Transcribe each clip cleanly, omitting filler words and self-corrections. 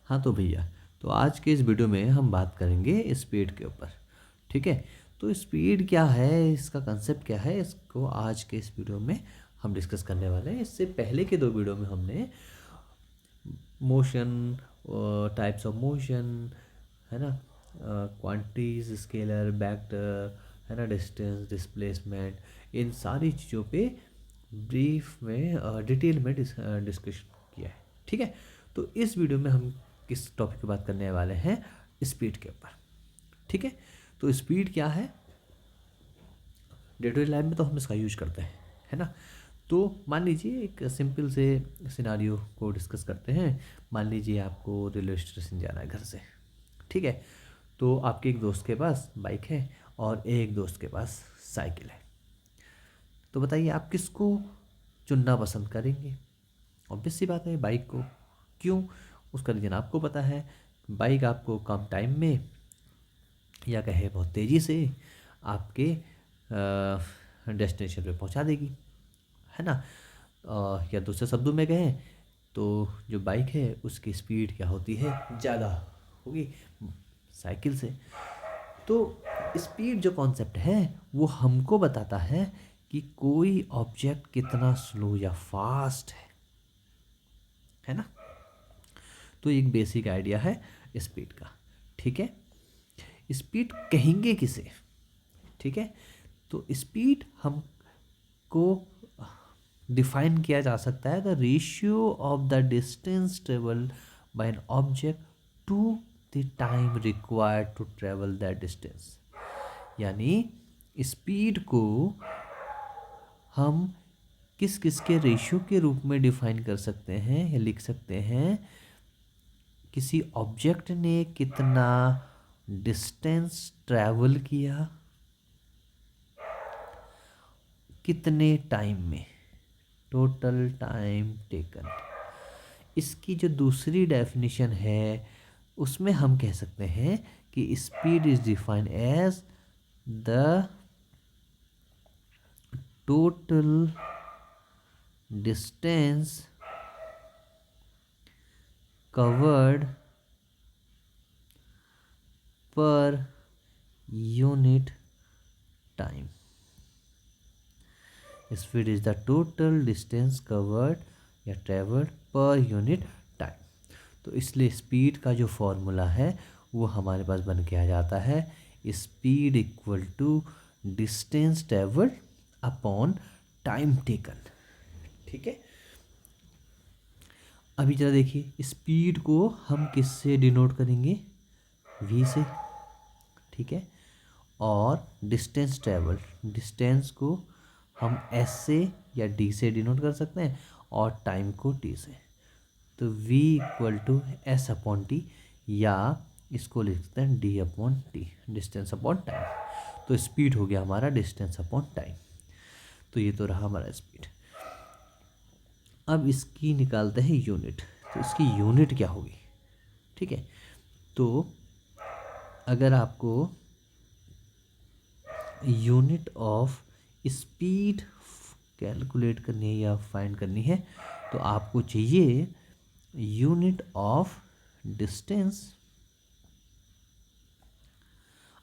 हाँ तो भैया, तो आज के इस वीडियो में हम बात करेंगे स्पीड के ऊपर। ठीक है, तो स्पीड क्या है, इसका कंसेप्ट क्या है, इसको आज के इस वीडियो में हम डिस्कस करने वाले हैं। इससे पहले के दो वीडियो में हमने मोशन, टाइप्स ऑफ मोशन, है ना, क्वांटिटीज, स्केलर, वेक्टर, है ना, डिस्टेंस, डिस्प्लेसमेंट, इन सारी चीज़ों पे ब्रीफ में डिटेल में डिस्कशन किया है। ठीक है, तो इस वीडियो में हम किस टॉपिक की बात करने वाले हैं, स्पीड के ऊपर। ठीक है, तो स्पीड क्या है, डे टू डे लाइफ में तो हम इसका यूज करते हैं, है ना। तो मान लीजिए एक सिंपल से सिनारियो को डिस्कस करते हैं। मान लीजिए आपको रेलवे स्टेशन जाना है घर से। ठीक है, तो आपके एक दोस्त के पास बाइक है और एक दोस्त के पास साइकिल है। तो बताइए आप किसको चुनना पसंद करेंगे? ऑब्वियस सी बात है, बाइक को। क्यों? उसका रीज़न आपको पता है। बाइक आपको कम टाइम में, या कहे बहुत तेज़ी से, आपके डेस्टिनेशन पे पहुंचा देगी, है ना। या दूसरे शब्दों में कहें तो जो बाइक है उसकी स्पीड क्या होती है, ज़्यादा होगी साइकिल से। तो स्पीड जो कॉन्सेप्ट है वो हमको बताता है कि कोई ऑब्जेक्ट कितना स्लो या फास्ट है ना। तो एक बेसिक आइडिया है स्पीड का। ठीक है, स्पीड कहेंगे किसे? ठीक है, तो स्पीड हमको डिफाइन किया जा सकता है the ratio of the distance travel by an object to the time required to travel that distance. यानी स्पीड को हम किस किस के रेशियो के रूप में डिफाइन कर सकते हैं या लिख सकते हैं। किसी ऑब्जेक्ट ने कितना डिस्टेंस ट्रैवल किया, कितने टाइम में, टोटल टाइम टेकन। इसकी जो दूसरी डेफिनेशन है उसमें हम कह सकते हैं कि speed is defined as the total distance covered per unit time. Speed is the total distance covered या ट्रेवल्ड पर यूनिट टाइम। तो इसलिए स्पीड का जो फॉर्मूला है वो हमारे पास बन के आ जाता है, speed equal to distance travelled upon time taken. ठीक है, अभी जरा देखिए स्पीड को हम किससे डिनोट करेंगे, v से। ठीक है, और डिस्टेंस ट्रेवल, डिस्टेंस को हम s से या d से डिनोट कर सकते हैं और टाइम को t से। तो v equal to S upon T, या इसको लिख सकते हैं d upon T, distance upon time. तो स्पीड हो गया हमारा डिस्टेंस अपॉन टाइम। तो ये तो रहा हमारा स्पीड। अब इसकी निकालते हैं यूनिट। तो इसकी यूनिट क्या होगी? ठीक है, तो अगर आपको यूनिट ऑफ स्पीड कैलकुलेट करनी है या फाइंड करनी है तो आपको चाहिए यूनिट ऑफ डिस्टेंस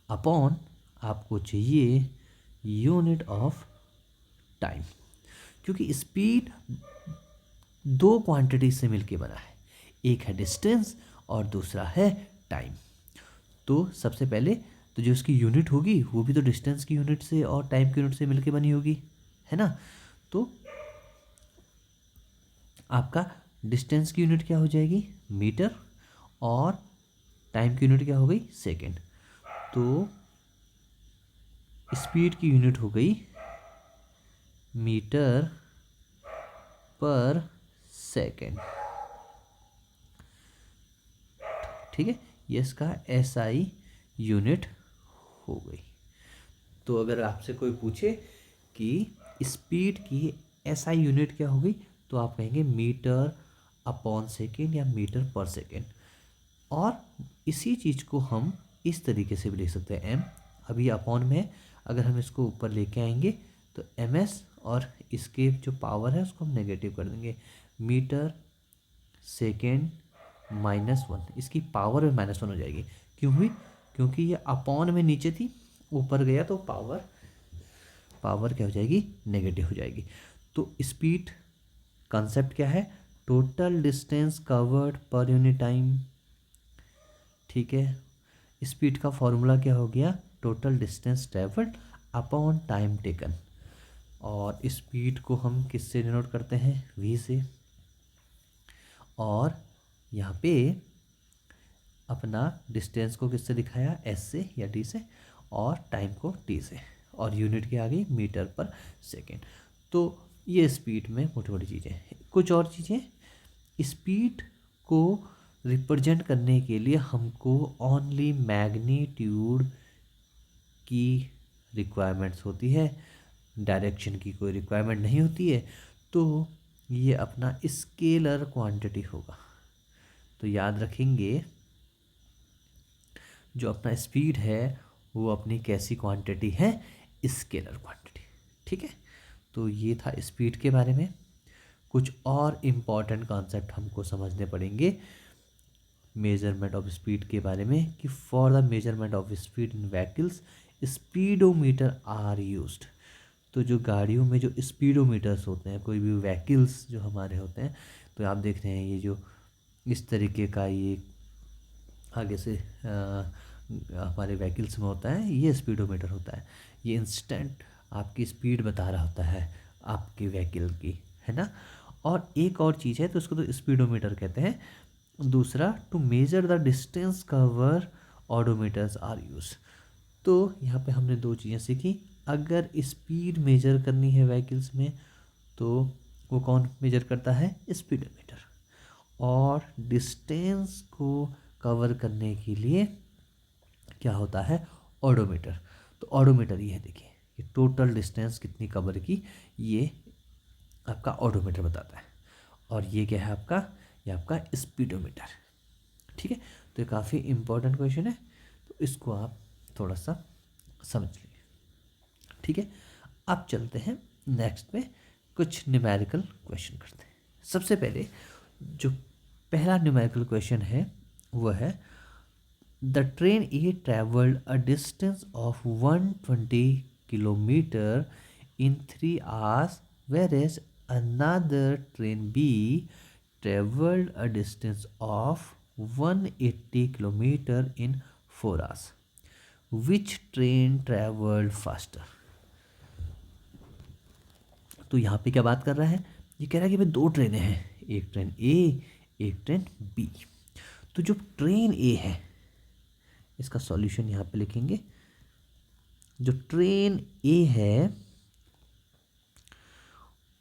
अपॉन आपको चाहिए यूनिट ऑफ टाइम। क्योंकि स्पीड दो क्वांटिटी से मिलके बना है, एक है डिस्टेंस और दूसरा है टाइम। तो सबसे पहले तो जो इसकी यूनिट होगी वो भी तो डिस्टेंस की यूनिट से और टाइम की यूनिट से मिलके बनी होगी, है ना। तो आपका डिस्टेंस की यूनिट क्या हो जाएगी, मीटर, और टाइम की यूनिट क्या हो गई, सेकेंड। तो स्पीड की यूनिट हो गई मीटर पर सेकेंड। ठीक है, ये इसका SI यूनिट हो गई। तो अगर आपसे कोई पूछे कि स्पीड की SI यूनिट क्या होगी तो आप कहेंगे मीटर अपॉन सेकेंड या मीटर पर सेकेंड। और इसी चीज़ को हम इस तरीके से भी लिख सकते हैं, m अभी अपॉन में, अगर हम इसको ऊपर लेके आएंगे तो ms, और इसके जो पावर है उसको हम नेगेटिव कर देंगे, मीटर सेकेंड -1, इसकी पावर में -1 हो जाएगी। क्यों हुई? क्योंकि ये अपॉन में नीचे थी, ऊपर गया तो पावर क्या हो जाएगी? नेगेटिव हो जाएगी। तो स्पीड कंसेप्ट क्या है? Total distance covered per unit time. ठीक है, स्पीड का फॉर्मूला क्या हो गया? Total distance travelled upon time taken. और स्पीड को हम किससे डिनोट करते हैं? v से। और यहाँ पे अपना डिस्टेंस को किससे दिखाया? s से या d से, और टाइम को t से, और यूनिट के आगे मीटर पर सेकेंड। तो ये स्पीड में मोटी मोटी चीज़ें हैं। कुछ और चीज़ें, स्पीड को रिप्रेजेंट करने के लिए हमको ओनली मैग्नीट्यूड की रिक्वायरमेंट्स होती है, डायरेक्शन की कोई रिक्वायरमेंट नहीं होती है। तो ये अपना स्केलर क्वांटिटी होगा। तो याद रखेंगे, जो अपना स्पीड है वो अपनी कैसी क्वांटिटी है? Scalar quantity. ठीक है, तो ये था स्पीड के बारे में। कुछ और इम्पॉर्टेंट कॉन्सेप्ट हमको समझने पड़ेंगे मेजरमेंट ऑफ स्पीड के बारे में, कि for the measurement of speed in vehicles speedometer are used. तो जो गाड़ियों में जो स्पीडोमीटर्स होते हैं, कोई भी व्हीकल्स जो हमारे होते हैं, तो आप देख रहे हैं ये जो इस तरीके का ये आगे से हमारे व्हीकल्स में होता है, ये स्पीडोमीटर होता है। ये इंस्टेंट आपकी स्पीड बता रहा होता है आपके व्हीकल की, है ना। और एक और चीज़ है, तो उसको तो स्पीडोमीटर कहते हैं। दूसरा, to measure the distance cover odometers are use. तो यहाँ पे हमने दो चीज़ें सीखी। अगर स्पीड मेजर करनी है व्हीकल्स में, तो वो कौन मेजर करता है? स्पीडोमीटर। और डिस्टेंस को कवर करने के लिए क्या होता है? ऑडोमीटर। तो ऑडोमीटर ये है, देखिए, ये टोटल डिस्टेंस कितनी कवर की, ये आपका ऑडोमीटर बताता है। और ये क्या है आपका? ये आपका स्पीडोमीटर। ठीक है, तो ये काफ़ी इंपॉर्टेंट क्वेश्चन है, तो इसको आप थोड़ा सा समझ लीजिए। ठीक है, अब चलते हैं नेक्स्ट में, कुछ न्यूमेरिकल क्वेश्चन करते हैं। सबसे पहले जो पहला न्यूमेरिकल क्वेश्चन है वो है, the train A travelled a distance of 120 kilometre in 3 hours, whereas another train B traveled a distance of 180 kilometer in 4 hours. Which train traveled faster? तो यहाँ पे क्या बात कर रहा है? ये कह रहा है कि भाई दो ट्रेनें हैं, एक ट्रेन ए, एक ट्रेन बी। तो जो ट्रेन ए है, इसका सॉल्यूशन यहाँ पे लिखेंगे। जो ट्रेन ए है,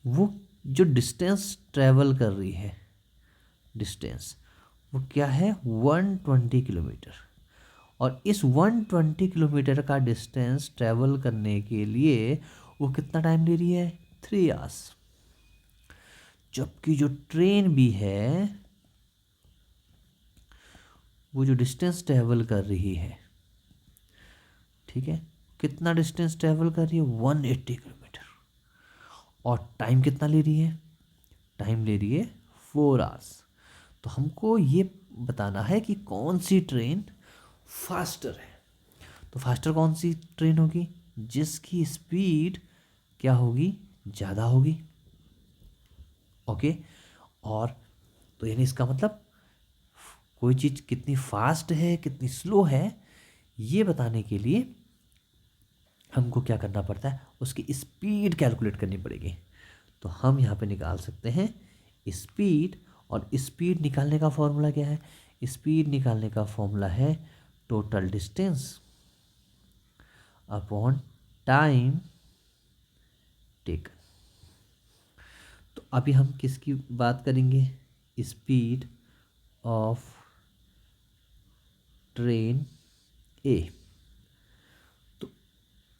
वो जो डिस्टेंस ट्रेवल कर रही है, डिस्टेंस वो क्या है? 120 किलोमीटर। और इस 120 किलोमीटर का डिस्टेंस ट्रेवल करने के लिए वो कितना टाइम ले रही है? 3 hours। जबकि जो ट्रेन भी है, वो जो डिस्टेंस ट्रेवल कर रही है, ठीक है, कितना डिस्टेंस ट्रेवल कर रही है? 180 किलोमीटर। और टाइम कितना ले रही है? टाइम ले रही है 4 hours। तो हमको ये बताना है कि कौन सी ट्रेन फास्टर है। तो फास्टर कौन सी ट्रेन होगी? जिसकी स्पीड क्या होगी? ज़्यादा होगी। ओके, और तो यानी इसका मतलब कोई चीज़ कितनी फास्ट है कितनी स्लो है, ये बताने के लिए हमको क्या करना पड़ता है? उसकी स्पीड कैलकुलेट करनी पड़ेगी। तो हम यहाँ पे निकाल सकते हैं स्पीड। और स्पीड निकालने का फॉर्मूला क्या है? स्पीड निकालने का फॉर्मूला है total distance upon time taken. तो अभी हम किसकी बात करेंगे? स्पीड ऑफ ट्रेन ए। तो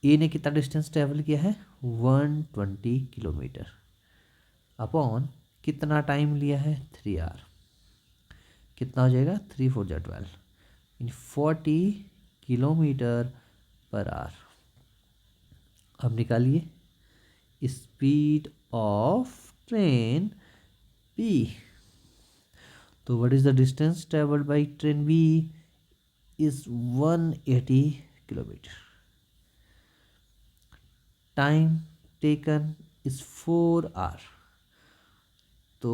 ए ने कितना डिस्टेंस ट्रेवल किया है? 120 किलोमीटर अपॉन कितना टाइम लिया है? 3 आवर। कितना हो जाएगा? 3 4 जा 12 इन 40 किलोमीटर पर आवर। अब निकालिए स्पीड ऑफ ट्रेन बी। तो what is the distance travelled by train B is 180 kilometre. Time taken is 4 hours. तो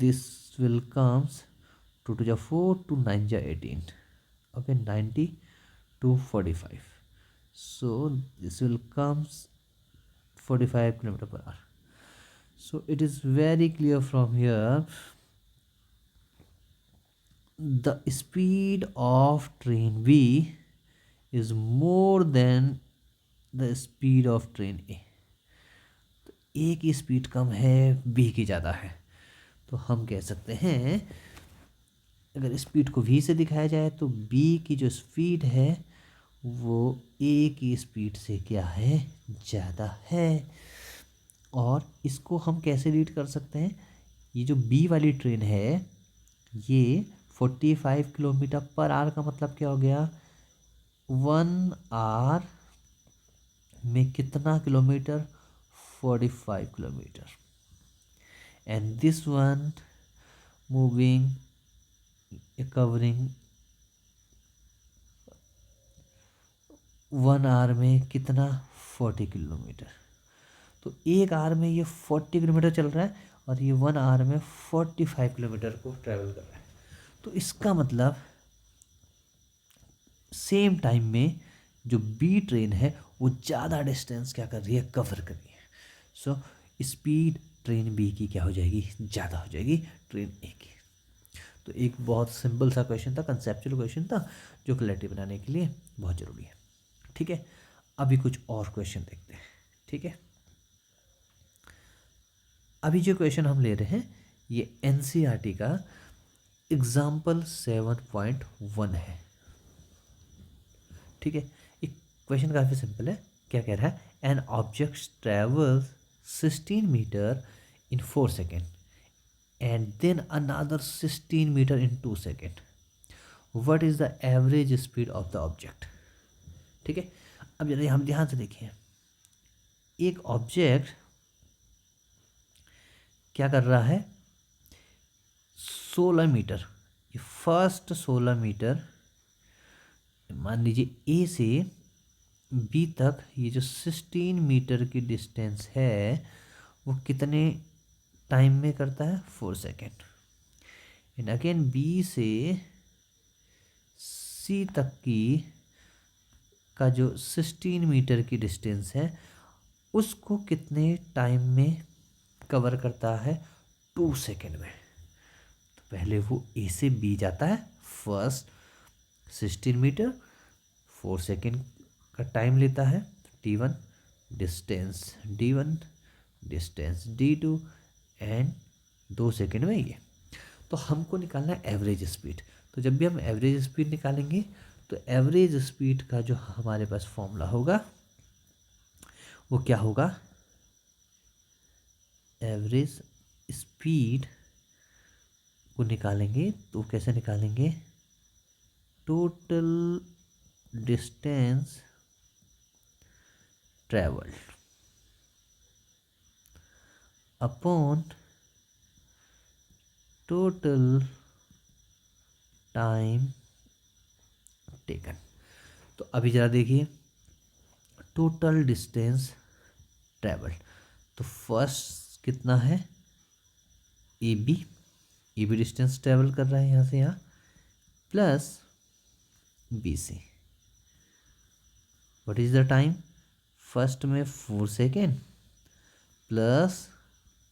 this will comes 2 to 4, 2 9 18. Okay, 90 to 45. So this will comes 45 kilometer per hour. So it is very clear from here the speed of train B is more than the speed of train A. तो A की speed कम है, B की ज़्यादा है. तो हम कह सकते हैं अगर स्पीड को V से दिखाया जाए तो B की जो स्पीड है वो A की स्पीड से क्या है, ज़्यादा है. और इसको हम कैसे रीड कर सकते हैं, ये जो B वाली ट्रेन है ये 45 किलोमीटर पर आवर का मतलब क्या हो गया, 1 hour में कितना kilometre, 45 kilometre. And this one moving covering 1 hour में कितना, 40 किलोमीटर. तो 1 hour में ये 40 किलोमीटर चल रहा है और ये 1 hour में 45 किलोमीटर को ट्रैवल कर रहा है. तो इसका मतलब सेम टाइम में जो बी ट्रेन है वो ज़्यादा डिस्टेंस क्या कर रही है, कवर कर रही है. सो स्पीड ट्रेन बी की क्या हो जाएगी, ज़्यादा हो जाएगी ट्रेन ए की. तो एक बहुत सिंपल सा क्वेश्चन था, कंसेप्चुअल क्वेश्चन था जो क्लैरिटी बनाने के लिए बहुत ज़रूरी है. ठीक है, अभी कुछ और क्वेश्चन देखते हैं. ठीक है, अभी जो क्वेश्चन हम ले रहे हैं ये एनसीईआरटी का एग्जाम्पल 7.1 है. ठीक है, ये क्वेश्चन काफ़ी सिंपल है. क्या कह रहा है, an object travels 16 metre in 4 second and then another 16 metre in 2 second. What is the average speed of the object. ठीक है, अब जरा हम ध्यान से देखिए, एक ऑब्जेक्ट क्या कर रहा है, 16 मीटर, ये फर्स्ट 16 मीटर, मान लीजिए ए से बी तक ये जो 16 मीटर की डिस्टेंस है वो कितने टाइम में करता है, 4 सेकेंड. एंड अगेन बी से सी तक की का जो 16 मीटर की डिस्टेंस है उसको कितने टाइम में कवर करता है, 2 सेकेंड में. तो पहले वो ए से बी जाता है, फर्स्ट 16 मीटर 4 सेकेंड का टाइम लेता है. t1 distance d1 distance d2 and 2 second में ये. तो हमको निकालना है एवरेज स्पीड. तो जब भी हम एवरेज स्पीड निकालेंगे तो एवरेज स्पीड का जो हमारे पास फॉर्मूला होगा वो क्या होगा, एवरेज स्पीड को निकालेंगे तो कैसे निकालेंगे, total distance travelled upon total time taken. तो अभी ज़रा देखिए, टोटल डिस्टेंस ट्रेवल्ड, तो फर्स्ट कितना है, ए बी डिस्टेंस ट्रेवल कर रहा है यहाँ से यहाँ, plus B C. What is the time, first में 4 सेकेंड प्लस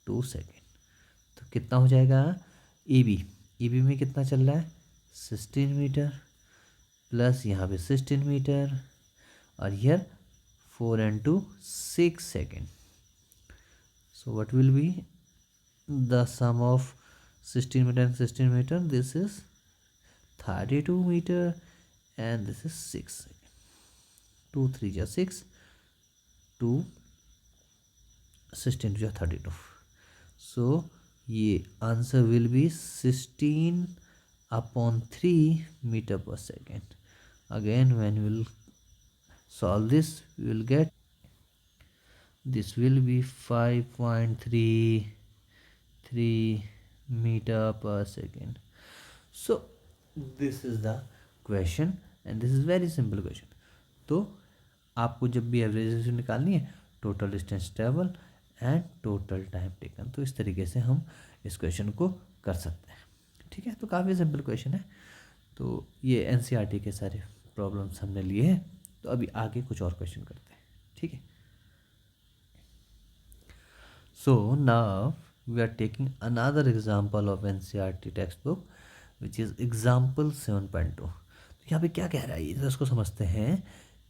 2 सेकेंड, तो कितना हो जाएगा, ए बी में कितना चल रहा है, 16 मीटर प्लस यहाँ पे 16 मीटर और here 4 and 2 6 second. So what will be the sum of 16 meter and 16 meter, this is 32 meter and this is 6 second. 2 3 जा 6, 2 16 जा 32. सो ये answer will be 16/3 meter per second. Again when we will solve this we will get this will be 5.33 meter per second. So this is the question and this is very simple question. तो आपको जब भी average निकालनी है, total distance travel and total time taken, तो इस तरीके से हम इस क्वेश्चन को कर सकते हैं। ठीक है, तो काफ़ी सिंपल क्वेश्चन है। तो ये एनसीईआरटी के सारे प्रॉब्लम्स हमने लिए हैं। तो अभी आगे कुछ और क्वेश्चन करते हैं। ठीक है, so now we are taking another example of NCERT text book which is example 7.2। तो यहाँ पे क्या कह रहा है ये, तो इसको समझते हैं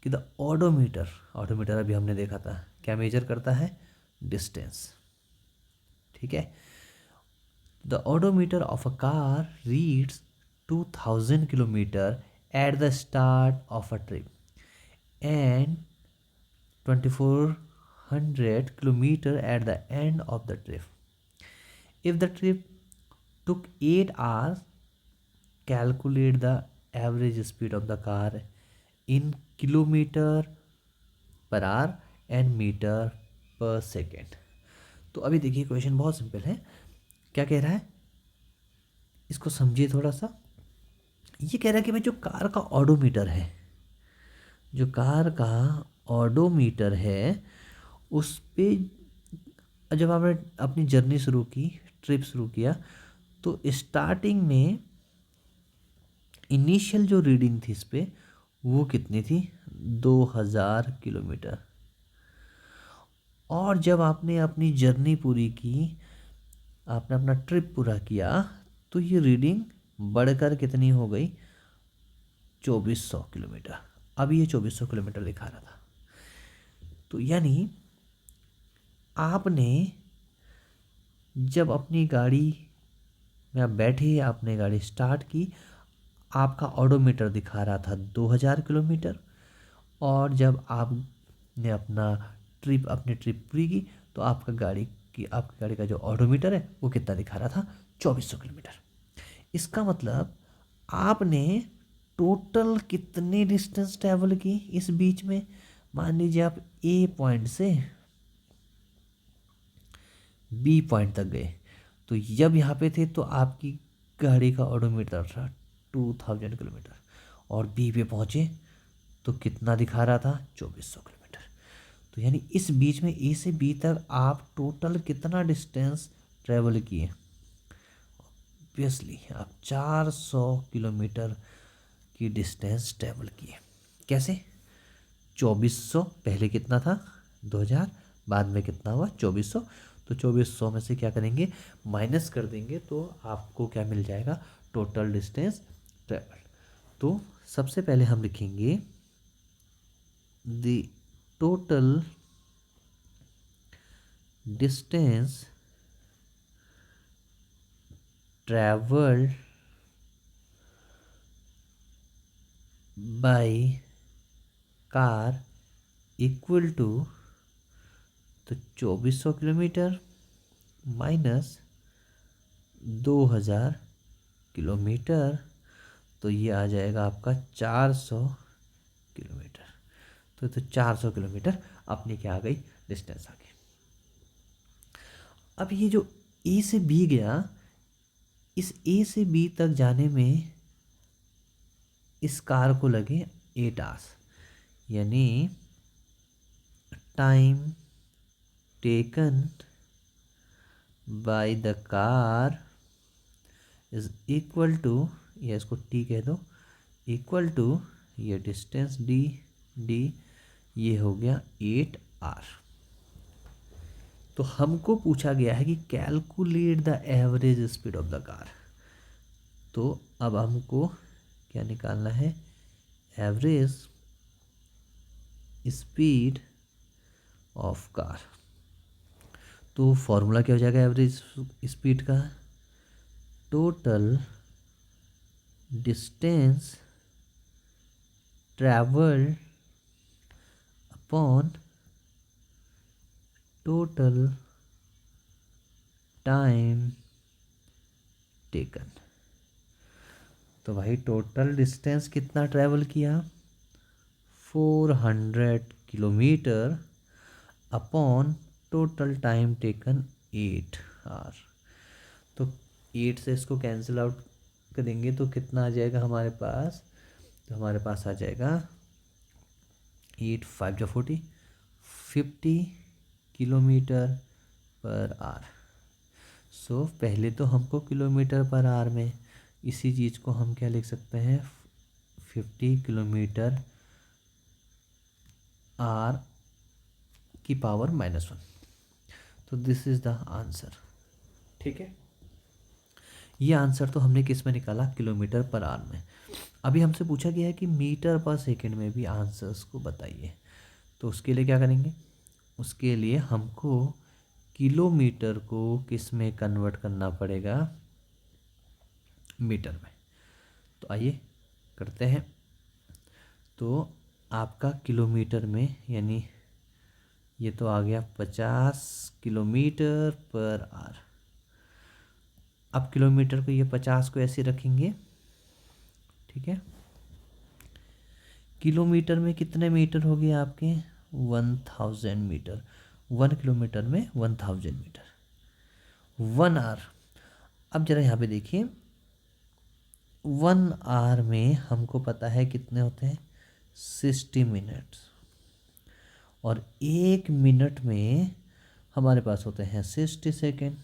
कि द ऑडोमीटर, ऑडोमीटर अभी हमने देखा था क्या मेजर करता है, डिस्टेंस। ठीक है, the odometer of a car reads 2000 kilometre at the start of a trip and 2400 kilometer at the end of the trip. If the trip took 8 hours, calculate the average speed of the car in kilometer per hour and meter per second. तो अभी देखिए question बहुत simple है। क्या कह रहा है, इसको समझिए थोड़ा सा। ये कह रहा है कि भाई जो कार का ऑडोमीटर है, जो कार का ऑडोमीटर है, उस पे जब आपने अपनी जर्नी शुरू की, ट्रिप शुरू किया, तो स्टार्टिंग में इनिशियल जो रीडिंग थी इस पे वो कितनी थी, 2000 किलोमीटर। और जब आपने अपनी जर्नी पूरी की, आपने अपना ट्रिप पूरा किया, तो ये रीडिंग बढ़कर कितनी हो गई, 2400 किलोमीटर। अब ये 2400 किलोमीटर दिखा रहा था। तो यानी आपने जब अपनी गाड़ी में आप बैठे, आपने गाड़ी स्टार्ट की, आपका ऑडोमीटर दिखा रहा था 2000 किलोमीटर। और जब आपने अपनी ट्रिप पूरी की, तो आपकी गाड़ी का जो ऑडोमीटर है वो कितना दिखा रहा था, 2400 किलोमीटर। इसका मतलब आपने टोटल कितनी डिस्टेंस ट्रैवल की इस बीच में। मान लीजिए आप ए पॉइंट से बी पॉइंट तक गए, तो जब यहाँ पे थे तो आपकी गाड़ी का ऑडोमीटर था 2000 किलोमीटर, और बी पे पहुँचे तो कितना दिखा रहा था, 2400 किलोमीटर। तो यानी इस बीच में ए से बी तक आप टोटल कितना डिस्टेंस ट्रैवल किए, ऑब्वियसली आप 400 किलोमीटर की डिस्टेंस ट्रैवल किए। कैसे, 2400 पहले कितना था, 2000, बाद में कितना हुआ, 2400। तो 2400 में से क्या करेंगे, माइनस कर देंगे, तो आपको क्या मिल जाएगा, टोटल डिस्टेंस ट्रेवल। तो सबसे पहले हम लिखेंगे the total distance travelled by car equal to, तो 2400 किलोमीटर माइनस 2000 किलोमीटर, तो ये आ जाएगा आपका 400 किलोमीटर। तो 400 किलोमीटर अपनी क्या आ गई, डिस्टेंस आ गई। अब ये जो ए से बी गया, इस ए से बी तक जाने में इस कार को लगे 8 आवर्स, यानी time taken by the car is equal to, या इसको टी कह दो, इक्वल टू ये डिस्टेंस डी, ये हो गया 8 आवर। तो हमको पूछा गया है कि calculate the average speed of the car. तो अब हमको क्या निकालना है, एवरेज स्पीड ऑफ कार। तो फॉर्मूला क्या हो जाएगा एवरेज स्पीड का, total distance travelled upon total time taken. तो भाई टोटल डिस्टेंस कितना ट्रैवल किया, 400 kilometre upon total time taken 8 hour. तो 8 से इसको कैंसिल आउट करेंगे तो कितना आ जाएगा हमारे पास, तो हमारे पास आ जाएगा 8 5 जो 40, 50 किलोमीटर पर आवर। सो पहले तो हमको किलोमीटर पर आवर में इसी चीज़ को हम क्या लिख सकते हैं, 50 किलोमीटर आर की पावर -1। तो दिस इज़ द आंसर। ठीक है, ये आंसर तो हमने किस में निकाला, किलोमीटर पर आवर में। अभी हमसे पूछा गया है कि मीटर पर सेकंड में भी आंसर्स को बताइए। तो उसके लिए क्या करेंगे, उसके लिए हमको किलोमीटर को किस में कन्वर्ट करना पड़ेगा, मीटर में। तो आइए करते हैं। तो आपका किलोमीटर में, यानी ये तो आ गया 50 किलोमीटर पर आवर। अब किलोमीटर को, ये 50 को ऐसे रखेंगे, ठीक है। किलोमीटर में कितने मीटर हो गए आपके, 1000 मीटर। 1 किलोमीटर में 1000 मीटर। 1 आवर, अब जरा यहाँ पे देखिए, 1 आवर में हमको पता है कितने होते हैं, 60 मिनट्स। और 1 मिनट में हमारे पास होते हैं 60 सेकेंड।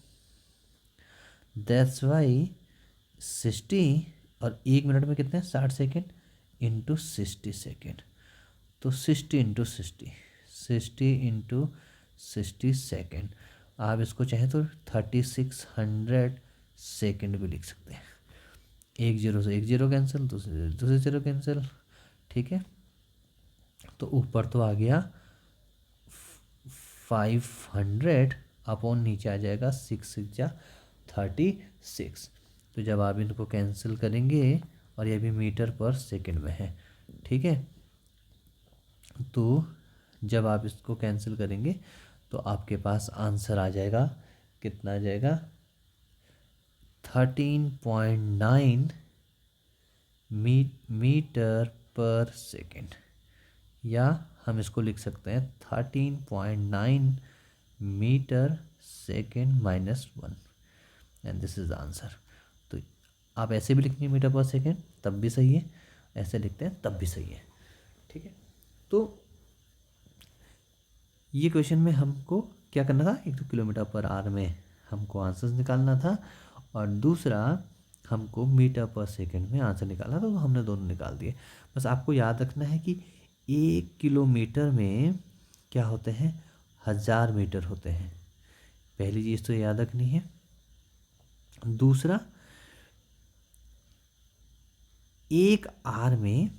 दैट्स वाई 60, और 1 मिनट में कितने, 60 सेकेंड इंटू 60 सेकेंड। तो 60 इंटू 60, 60 इंटू 60 सेकेंड। आप इसको चाहें तो 3600 सेकेंड भी लिख सकते हैं। 1 जीरो से 1 जीरो कैंसिल, दूसरे जीरो कैंसिल, ठीक है। तो ऊपर तो आ गया 500 अपॉन नीचे आ जाएगा 6 6 जा 36। तो जब आप इनको कैंसिल करेंगे, और ये भी मीटर पर सेकंड में है, ठीक है। तो जब आप इसको कैंसिल करेंगे तो आपके पास आंसर आ जाएगा, कितना आ जाएगा, 13.9 मीटर पर सेकंड। या हम इसको लिख सकते हैं 13.9 metre second -1, and this is answer. तो आप ऐसे भी लिखेंगे मीटर पर सेकेंड तब भी सही है, ऐसे लिखते हैं तब भी सही है, ठीक है। तो ये क्वेश्चन में हमको क्या करना था, एक तो किलोमीटर पर आवर में हमको आंसर्स निकालना था, और दूसरा हमको मीटर पर सेकंड में आंसर निकालना था। तो हमने दोनों निकाल दिए। बस आपको याद रखना है कि 1 किलोमीटर में क्या होते हैं, 1000 मीटर होते हैं। पहली चीज़ तो याद रखनी है। दूसरा, 1 आवर में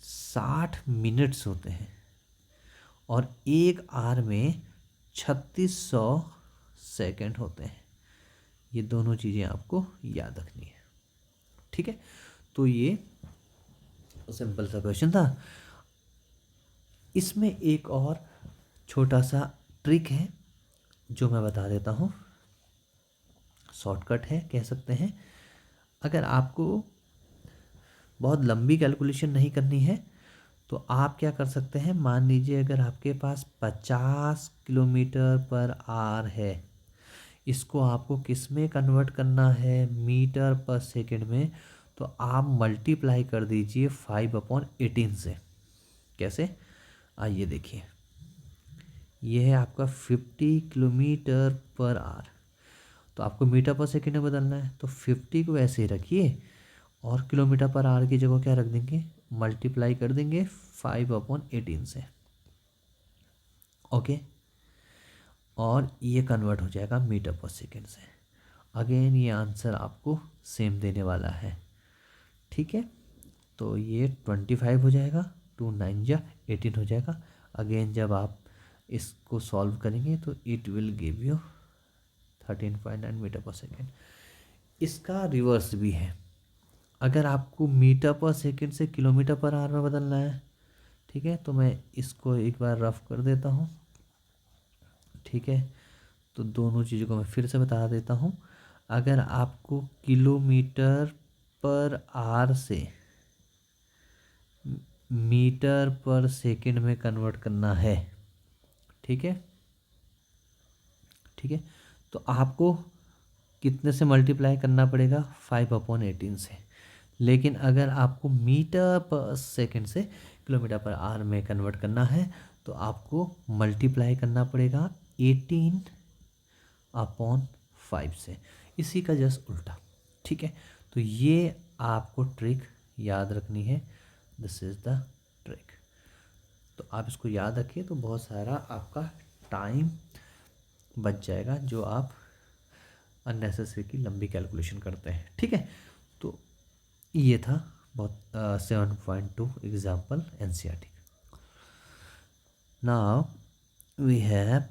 60 मिनट्स होते हैं, और 1 आवर में 3600 सेकंड होते हैं। ये दोनों चीज़ें आपको याद रखनी है, ठीक है। तो ये सिंपल सा क्वेश्चन था। इसमें एक और छोटा सा ट्रिक है जो मैं बता देता हूँ, शॉर्टकट है कह सकते हैं। अगर आपको बहुत लंबी कैलकुलेशन नहीं करनी है तो आप क्या कर सकते हैं, मान लीजिए अगर आपके पास 50 किलोमीटर पर आवर है, इसको आपको किस में कन्वर्ट करना है, मीटर पर सेकंड में। तो आप मल्टीप्लाई कर दीजिए 5/18 से। कैसे, आइए देखिए। ये है आपका 50 किलोमीटर पर आवर, तो आपको मीटर पर सेकंड में बदलना है, तो 50 को ऐसे ही रखिए, और किलोमीटर पर आवर की जगह क्या रख देंगे, मल्टीप्लाई कर देंगे 5/18 से। ओके, और ये कन्वर्ट हो जाएगा मीटर पर सेकंड से। अगेन ये आंसर आपको सेम देने वाला है, ठीक है। तो ये 25 हो जाएगा, 2 9 जा 18 हो जाएगा। अगेन जब आप इसको सॉल्व करेंगे तो it will give you 13.9 metre per second. इसका रिवर्स भी है। अगर आपको मीटर पर सेकेंड से किलोमीटर पर आवर में बदलना है, ठीक है, तो मैं इसको एक बार रफ कर देता हूँ, ठीक है। तो दोनों चीज़ों को मैं फिर से बता देता हूँ। अगर आपको किलोमीटर पर आवर से मीटर पर सेकंड में कन्वर्ट करना है, ठीक है, ठीक है, तो आपको कितने से मल्टीप्लाई करना पड़ेगा, 5/18 से। लेकिन अगर आपको मीटर पर सेकंड से किलोमीटर पर आवर में कन्वर्ट करना है तो आपको मल्टीप्लाई करना पड़ेगा 18/5 से, इसी का जस्ट उल्टा। ठीक है, तो ये आपको ट्रिक याद रखनी है, दिस इज़ द ट्रिक। तो आप इसको याद रखिए तो बहुत सारा आपका टाइम बच जाएगा जो आप अननेसेसरी की लंबी कैलकुलेशन करते हैं। ठीक है, तो ये था बहुत 7.2 example NCERT. Now we have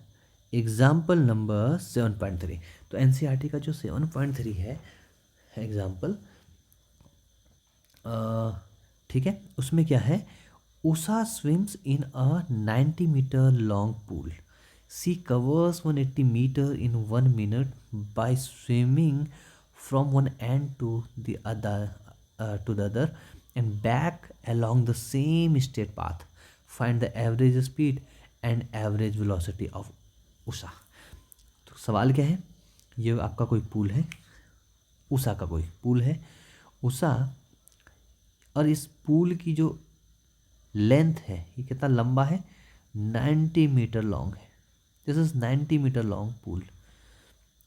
example number 7.3। तो एनसीईआरटी का जो 7.3 है एग्जाम्पल, ठीक है, उसमें क्या है, Usha swims in a 90 metre long pool, she covers 180 metre in 1 minute by swimming from one end to the other end back along the same straight path. Find the average speed and average velocity of Usha. तो सवाल क्या है, ये आपका कोई pool है, उषा का कोई पूल है, उषा, और इस पूल की जो लेंथ है ये कितना लंबा है, 90 मीटर लॉन्ग है। This is 90 metre long pool.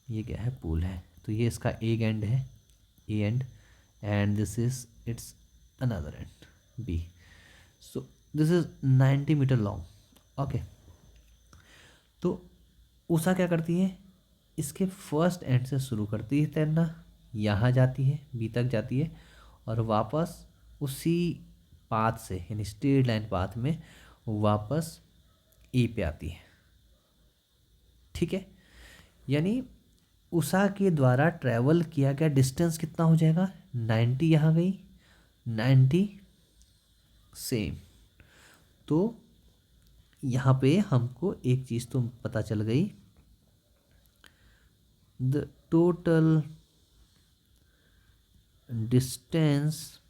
ये क्या है, पूल है, तो ये इसका एक एंड है, A end, and this is its another end, B. So this is 90 metre long. Okay, तो उषा क्या करती है, इसके फर्स्ट एंड से शुरू करती है तैरना, यहाँ जाती है, बी तक जाती है, और वापस उसी पाथ से यानी स्ट्रेट लाइन पाथ में वापस ए पे आती है। ठीक है, यानी उषा के द्वारा ट्रैवल किया गया डिस्टेंस कितना हो जाएगा, 90 यहाँ गई, 90 सेम। तो यहाँ पे हमको एक चीज़ तो पता चल गई, the total distance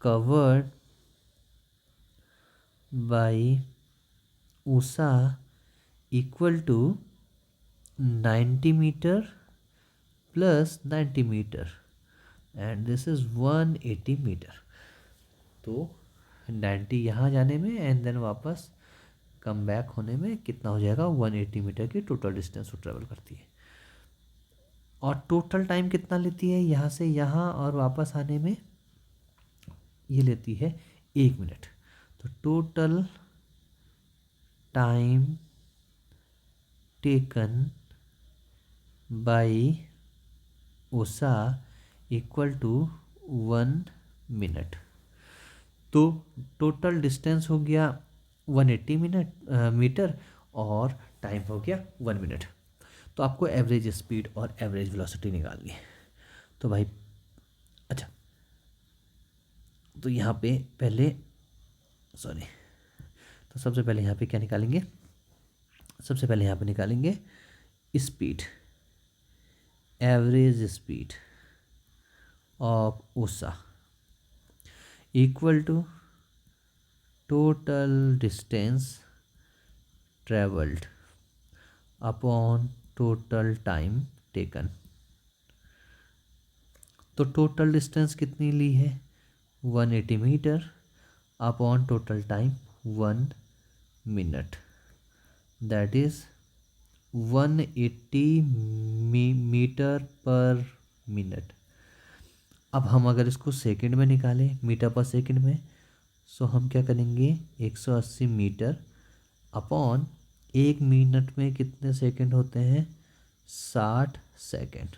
covered by Usha equal to 90 metre plus 90 metre and this is 180 metre. तो 90 यहाँ जाने में एंड देन वापस कम बैक होने में कितना हो जाएगा, 180 मीटर की टोटल डिस्टेंस वो ट्रेवल करती है। और टोटल टाइम कितना लेती है, यहाँ से यहाँ और वापस आने में ये लेती है 1 मिनट। तो total time taken by Usha equal to 1 minute. तो टोटल डिस्टेंस हो गया 180 मीटर और टाइम हो गया 1 मिनट। तो आपको एवरेज स्पीड और एवरेज वेलोसिटी निकालनी है। तो भाई अच्छा, तो यहाँ पे पहले सॉरी, तो सबसे पहले यहाँ पे क्या निकालेंगे, सबसे पहले यहाँ पे निकालेंगे speed, average speed of Usha equal to total distance travelled upon total time taken. तो टोटल डिस्टेंस कितनी ली है, 180 metre upon total time 1 minute, that is 180 metre per minute. अब हम अगर इसको सेकंड में निकालें, मीटर पर सेकंड में, सो हम क्या करेंगे, 180 मीटर अपॉन 1 मिनट में कितने सेकंड होते हैं, 60 सेकंड।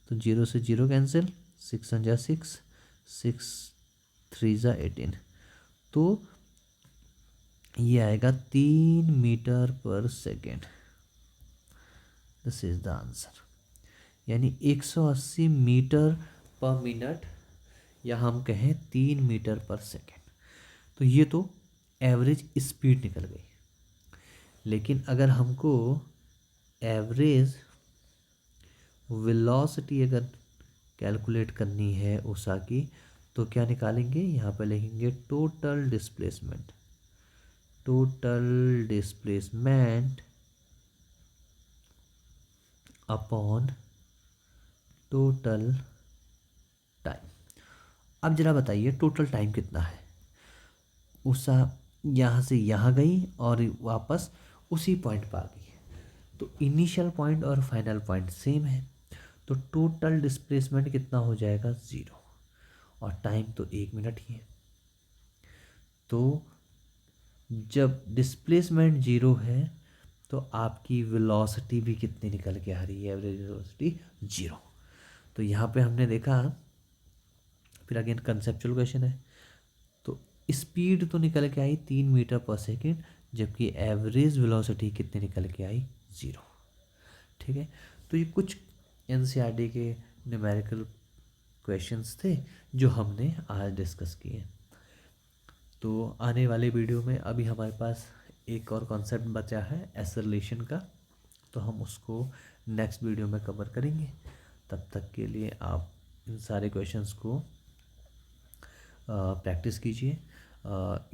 तो 0 से 0 कैंसिल, 6 × 6, 6 3 × 18, तो ये आएगा 3 metre per second. This is the answer, यानी 180 मीटर पर मिनट या हम कहें 3 मीटर पर सेकेंड। तो ये तो एवरेज स्पीड निकल गई। लेकिन अगर हमको एवरेज वेलोसिटी अगर कैलकुलेट करनी है उषा की, तो क्या निकालेंगे, यहाँ पर लिखेंगे total displacement, total displacement upon total time. अब जरा बताइए टोटल टाइम कितना है। उषा यहाँ से यहाँ गई और वापस उसी पॉइंट पर आ गई, तो इनिशियल पॉइंट और फाइनल पॉइंट सेम है, तो टोटल डिस्प्लेसमेंट कितना हो जाएगा 0, और टाइम तो 1 मिनट ही है। तो जब डिस्प्लेसमेंट 0 है तो आपकी वेलोसिटी भी कितनी निकल के आ रही है, एवरेज वेलोसिटी 0। तो यहाँ पे हमने देखा, फिर अगेन कंसेप्चुअल क्वेश्चन है, तो स्पीड तो निकल के आई 3 मीटर पर सेकेंड, जबकि एवरेज वेलोसिटी कितनी निकल के आई 0। ठीक है, तो ये कुछ एनसीईआरटी के न्यूमेरिकल क्वेश्चंस थे जो हमने आज डिस्कस किए। तो आने वाले वीडियो में अभी हमारे पास एक और कॉन्सेप्ट बचा है एसलेशन का, तो हम उसको नेक्स्ट वीडियो में कवर करेंगे। तब तक के लिए आप इन सारे क्वेश्चंस को प्रैक्टिस कीजिए।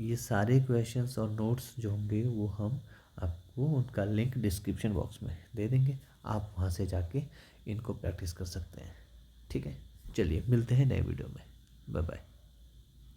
ये सारे क्वेश्चंस और नोट्स जो होंगे वो हम आपको उनका लिंक डिस्क्रिप्शन बॉक्स में दे देंगे, आप वहाँ से जाके इनको प्रैक्टिस कर सकते हैं। ठीक है, चलिए मिलते हैं नए वीडियो में। Bye bye.